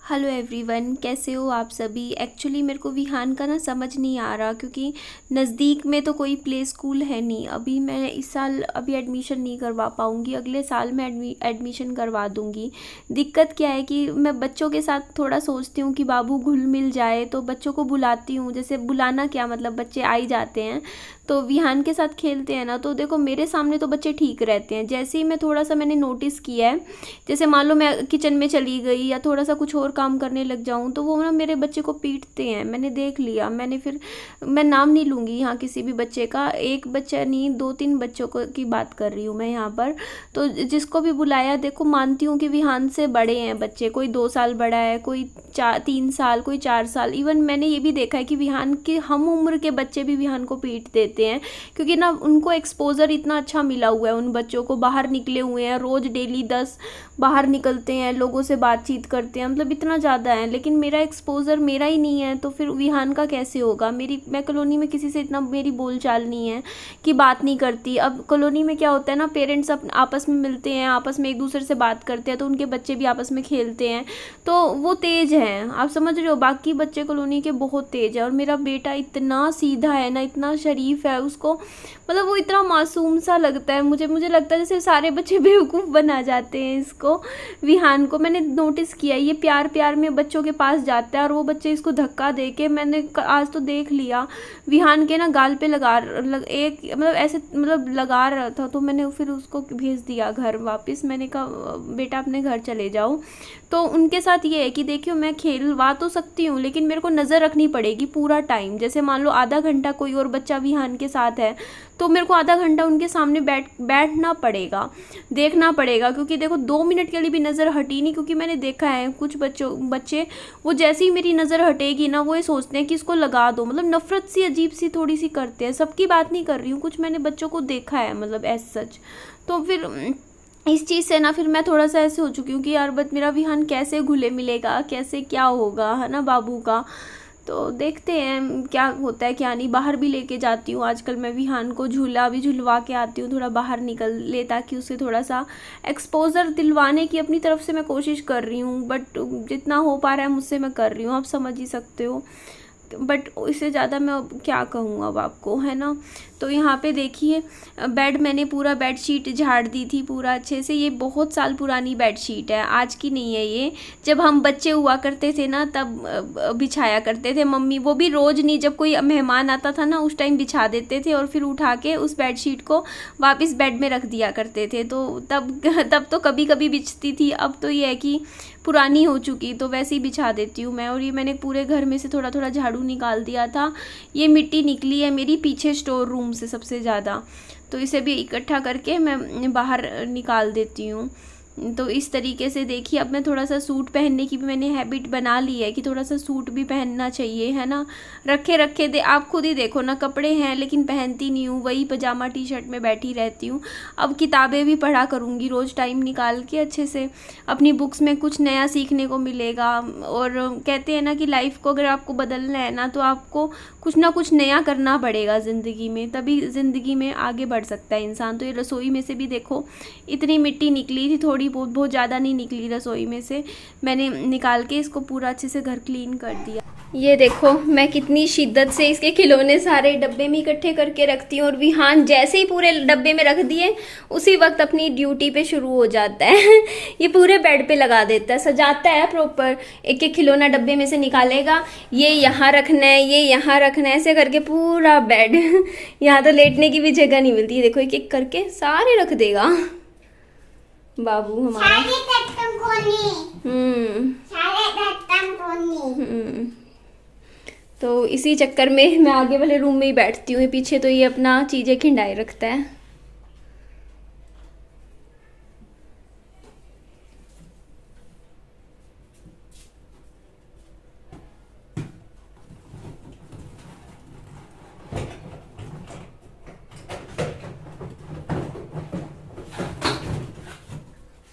Hello everyone, कैसे हो आप सभी। एक्चुअली मेरे को विहान का ना समझ नहीं आ रहा, क्योंकि नज़दीक में तो कोई प्ले स्कूल है नहीं। अभी मैं इस साल अभी एडमिशन नहीं करवा पाऊँगी, अगले साल मैं एडमिशन करवा दूँगी। दिक्कत क्या है कि मैं बच्चों के साथ थोड़ा सोचती हूँ कि बाबू घुल मिल जाए, तो बच्चों को बुलाती हूँ। जैसे बुलाना क्या, मतलब बच्चे आ ही जाते हैं तो विहान के साथ खेलते हैं ना। तो देखो मेरे सामने तो बच्चे ठीक रहते हैं, जैसे ही मैं थोड़ा सा मैंने नोटिस किया है, जैसे मान लो मैं किचन में चली गई या थोड़ा सा कुछ और काम करने लग जाऊं, तो वो ना मेरे बच्चे को पीटते हैं। मैंने देख लिया, मैं नाम नहीं लूँगी यहाँ किसी भी बच्चे का, एक बच्चा नहीं 2-3 बच्चों को की बात कर रही हूँ मैं यहाँ पर। तो जिसको भी बुलाया, देखो मानती हूँ कि विहान से बड़े हैं बच्चे, कोई 2 साल बड़ा है, कोई 3 साल, कोई 4 साल। इवन मैंने ये भी देखा है कि विहान के हम उम्र के बच्चे भी विहान को पीट देते हैं, क्योंकि ना उनको एक्सपोजर इतना अच्छा मिला हुआ है। उन बच्चों को बाहर निकले हुए हैं, रोज़ डेली 10 बाहर निकलते हैं, लोगों से बातचीत करते हैं, मतलब इतना ज़्यादा है। लेकिन मेरा एक्सपोज़र मेरा ही नहीं है, तो फिर विहान का कैसे होगा। मैं कॉलोनी में किसी से इतना मेरी बोलचाल नहीं है कि बात नहीं करती। अब कॉलोनी में क्या होता है ना, पेरेंट्स आपस में मिलते हैं, आपस में एक दूसरे से बात करते हैं, तो उनके बच्चे भी आपस में खेलते हैं, तो वो तेज़ हैं, आप समझ रहे हो। बाकी बच्चे कॉलोनी के बहुत तेज़ है, और मेरा बेटा इतना सीधा है ना, इतना शरीफ है, उसको मतलब वो इतना मासूम सा लगता है। मुझे लगता है जैसे सारे बच्चे बेवकूफ़ बना जाते हैं इसको, विहान को। मैंने नोटिस किया, ये प्यार प्यार में बच्चों के पास जाता है, और वो बच्चे इसको धक्का दे के, मैंने आज तो देख लिया विहान के ना गाल पे एक मतलब ऐसे मतलब लगा रहा था, तो मैंने फिर उसको भेज दिया घर वापस। मैंने कहा बेटा अपने घर चले जाओ। तो उनके साथ ये है कि देखियो मैं खेलवा तो सकती हूँ, लेकिन मेरे को नज़र रखनी पड़ेगी पूरा टाइम। जैसे मान लो आधा घंटा कोई और बच्चा विहान के साथ है, तो मेरे को आधा घंटा उनके सामने बैठना पड़ेगा, देखना पड़ेगा, क्योंकि देखो 2 मिनट के लिए भी नज़र हटी नहीं। क्योंकि मैंने देखा है कुछ बच्चे वो जैसे ही मेरी नज़र हटेगी ना, वो ये सोचते हैं कि इसको लगा दो, मतलब नफ़रत सी अजीब सी थोड़ी सी करते हैं। सबकी बात नहीं कर रही हूँ, कुछ मैंने बच्चों को देखा है, मतलब एज सच। तो फिर इस चीज़ से ना फिर मैं थोड़ा सा ऐसे हो चुकी हूँ कि यार बट मेरा विहान कैसे घुले मिलेगा, कैसे क्या होगा, है ना बाबू का। तो देखते हैं क्या होता है क्या नहीं। बाहर भी लेके जाती हूँ आजकल मैं विहान को, झूला भी झुलवा के आती हूँ, थोड़ा बाहर निकल ले, ताकि उसे थोड़ा सा एक्सपोज़र दिलवाने की अपनी तरफ से मैं कोशिश कर रही हूँ। बट जितना हो पा रहा है मुझसे मैं कर रही हूँ, आप समझ ही सकते हो। बट इससे ज़्यादा मैं अब क्या कहूँ अब आपको, है ना। तो यहाँ पे देखिए बेड, मैंने पूरा बेड शीट झाड़ दी थी पूरा अच्छे से। ये बहुत साल पुरानी बेड शीट है, आज की नहीं है ये। जब हम बच्चे हुआ करते थे ना, तब बिछाया करते थे मम्मी, वो भी रोज़ नहीं, जब कोई मेहमान आता था ना उस टाइम बिछा देते थे, और फिर उठा के उस बेड शीट को वापस बेड में रख दिया करते थे। तो तब तो कभी कभी बिछती थी। अब तो ये है कि पुरानी हो चुकी, तो वैसे ही बिछा देती हूँ मैं। और ये मैंने पूरे घर में से थोड़ा थोड़ा झाड़ू निकाल दिया था, ये मिट्टी निकली है मेरी पीछे स्टोर रूम से सबसे ज़्यादा, तो इसे भी इकट्ठा करके मैं बाहर निकाल देती हूँ। तो इस तरीके से देखिए, अब मैं थोड़ा सा सूट पहनने की भी मैंने हैबिट बना ली है कि थोड़ा सा सूट भी पहनना चाहिए, है ना। रखे रखे दे, आप खुद ही देखो ना, कपड़े हैं लेकिन पहनती नहीं हूँ, वही पजामा टी शर्ट में बैठी रहती हूँ। अब किताबें भी पढ़ा करूँगी रोज़ टाइम निकाल के अच्छे से, अपनी बुक्स में कुछ नया सीखने को मिलेगा। और कहते हैं ना कि लाइफ को अगर आपको बदलना है ना, तो आपको कुछ ना कुछ नया करना पड़ेगा ज़िंदगी में, तभी ज़िंदगी में आगे बढ़ सकता है इंसान। तो ये रसोई में से भी देखो इतनी मिट्टी निकली थी, थोड़ी बहुत ज़्यादा नहीं निकली रसोई में से, मैंने निकाल के इसको पूरा अच्छे से घर क्लीन कर दिया। ये देखो मैं कितनी शिद्दत से इसके खिलौने सारे डब्बे में इकट्ठे करके रखती हूँ, और विहान जैसे ही पूरे डब्बे में रख दिए उसी वक्त अपनी ड्यूटी पे शुरू हो जाता है ये पूरे बेड पे लगा देता है, सजाता है प्रॉपर। एक एक खिलौना डब्बे में से निकालेगा, ये यहाँ रखना है, ये यहाँ रखना है, ऐसे करके पूरा बेड यहाँ तो लेटने की भी जगह नहीं मिलती है। देखो एक एक करके सारे रख देगा बाबू हमारा। तो इसी चक्कर में मैं आगे वाले रूम में ही बैठती हूँ, पीछे तो ये अपना चीज़ें खिंडाए रखता है।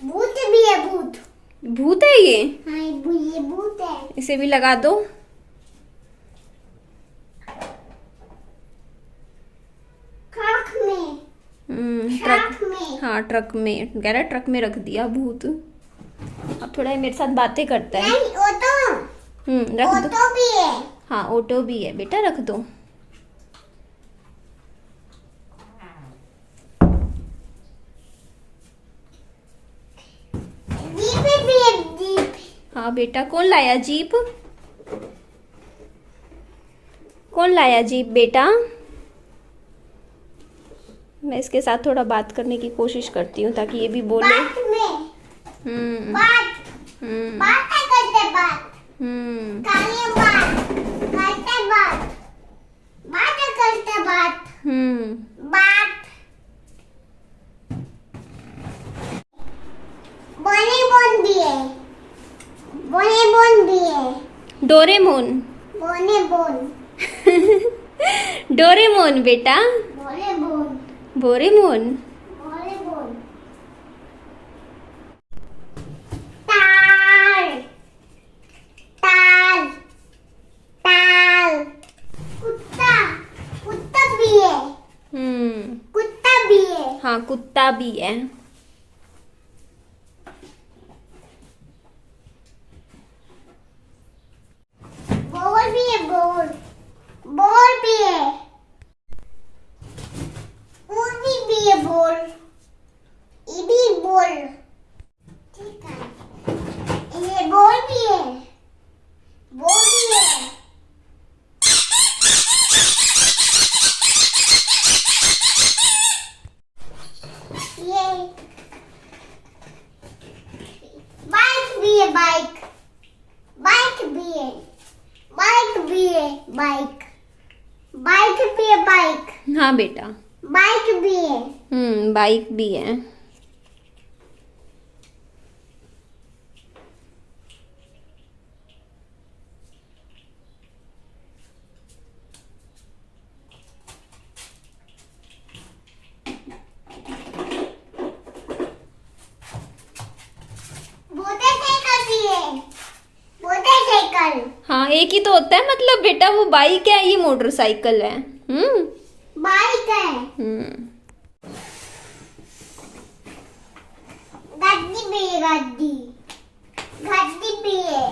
भूत भी है, भूत भूत है ये? हाँ ये भूत है। इसे भी लगा दो। ट्रक में ट्रक में, हाँ ट्रक में, कह रहा ट्रक में रख दिया भूत। अब थोड़ा ये मेरे साथ बातें करता है। नहीं ऑटो, रख दो। ऑटो भी है। हाँ ऑटो भी है बेटा, रख दो। जीप भी है, जीप। हाँ बेटा, कौन लाया जीप? कौन लाया जीप बेटा? मैं इसके साथ थोड़ा बात करने की कोशिश करती हूँ ताकि ये भी बोले। बात में, हम्म बात, बात करते बात, हम्म खाली बात, करते बात, बात करते बात, बात। बोने बोन भी है, बोने बोन भी है, डोरेमोन। बोने बोन, डोरेमोन बेटा। बोने बोन, बोरेमोन। बोने बोन। ताल, ताल, ताल। कुत्ता, कुत्ता भी है, कुत्ता भी है। हाँ कुत्ता भी है। बोल भी है, बोल, बोल भी है। उर्मी भी है, बोल, ये भी बोल। ठीक है, ये बोल भी है, बोल भी है। ये बाइक भी है, बाइक, बाइक भी है, बाइक भी है, बाइक, बाइक भी है, बाइक, हाँ बेटा। बाइक भी है। बाइक भी है। मोटरसाइकिल भी है, मोटरसाइकिल, हाँ एक ही तो होता है, मतलब बेटा वो बाइक है, ये मोटरसाइकिल है। बाइक है। हम्म गड्डी भी है, गड्डी, गड्डी भी है।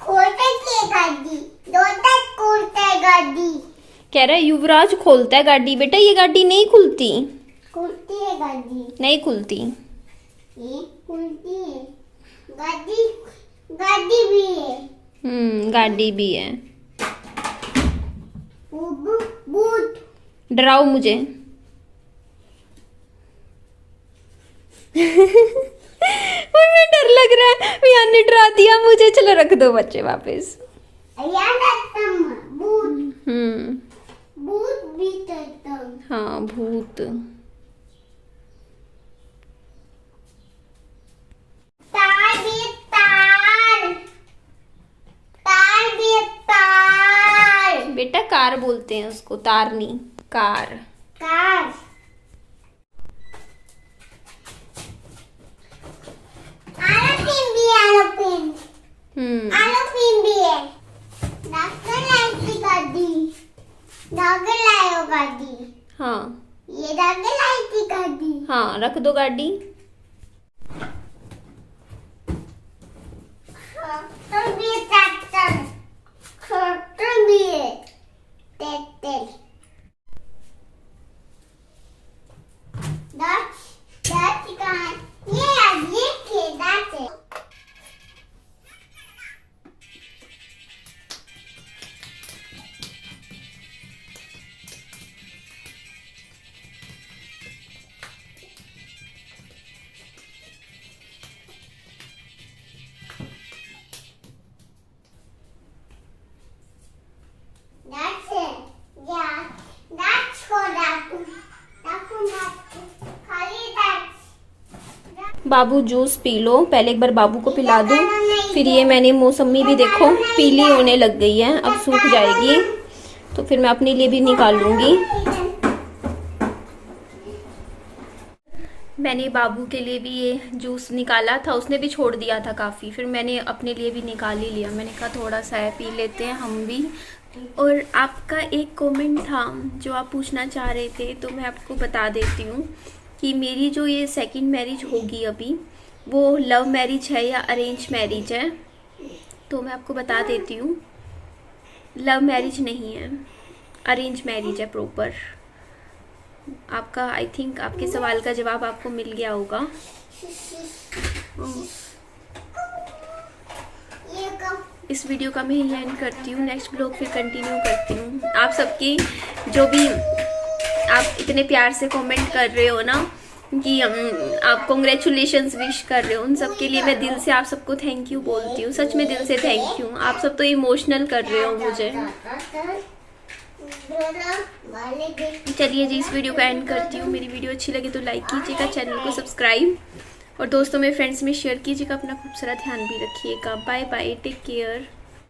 खोलते की है गड्डी, दो तक खोलते है गड्डी, कह रहा है युवराज खोलता है गाड़ी। बेटा ये गाड़ी नहीं खुलती, खुलती है गड्डी, नहीं खुलती। ये खुलती है गड्डी, गड्डी भी है। गाड़ी भी है। बूट, डराओ मुझे। ओए मैं डर लग रहा है, यार ने डरा दिया मुझे। चलो रख दो बच्चे वापस। याद आता है, बूट, हम्म बूट भी करता हूँ। हाँ भूत। तार भी है, तार, तार भी है, तार, बेटा कार बोलते हैं उसको, तार नहीं, कार। कार। एरोप्लेन भी है, एरोप्लेन, एरोप्लेन भी है। डॉक्टर लाइट गाड़ी, डॉक्टर लायो गाड़ी, हाँ ये डॉक्टर लाइट की गाड़ी। हाँ रख दो गाड़ी। ट्रैक्टर भी है, ट्रैक्टर, ट्रैक्टर भी है, ट्रैक्टर। that's gone. Yeah, ये kid, that's it. That's it. Yeah, that's for that. That's for that. खाली that's. Babu juice P low, पहले एक बार बाबू को पिला दूं। फिर ये मैंने मौसमी भी देखो पीली होने लग गई है, अब सूख जाएगी तो फिर मैं अपने लिए भी निकाल लूंगी। मैंने बाबू के लिए भी ये जूस निकाला था, उसने भी छोड़ दिया था काफ़ी, फिर मैंने अपने लिए भी निकाल ही लिया। मैंने कहा थोड़ा सा है, पी लेते हैं हम भी। और आपका एक कमेंट था जो आप पूछना चाह रहे थे, तो मैं आपको बता देती हूँ कि मेरी जो ये सेकंड मैरिज होगी अभी, वो लव मैरिज है या अरेंज मैरिज है, तो मैं आपको बता देती हूँ। लव मैरिज नहीं है, अरेंज मैरिज है प्रॉपर। आपका आई थिंक आपके सवाल का जवाब आपको मिल गया होगा। ये कब इस वीडियो का मैं यही एंड करती हूँ, नेक्स्ट ब्लॉग फिर कंटिन्यू करती हूँ। आप सबकी जो भी आप इतने प्यार से कमेंट कर रहे हो ना कि आप कॉन्ग्रेचुलेशंस विश कर रहे हो, उन सब के लिए मैं दिल से आप सबको थैंक यू बोलती हूँ। सच में दिल से थैंक यू। आप सब तो इमोशनल कर रहे हो मुझे। चलिए जी, इस वीडियो को एंड करती हूँ। मेरी वीडियो अच्छी लगी तो लाइक कीजिएगा, चैनल को सब्सक्राइब और दोस्तों में फ्रेंड्स में शेयर कीजिएगा। अपना खूब सारा ध्यान भी रखिएगा। Bye bye, take care.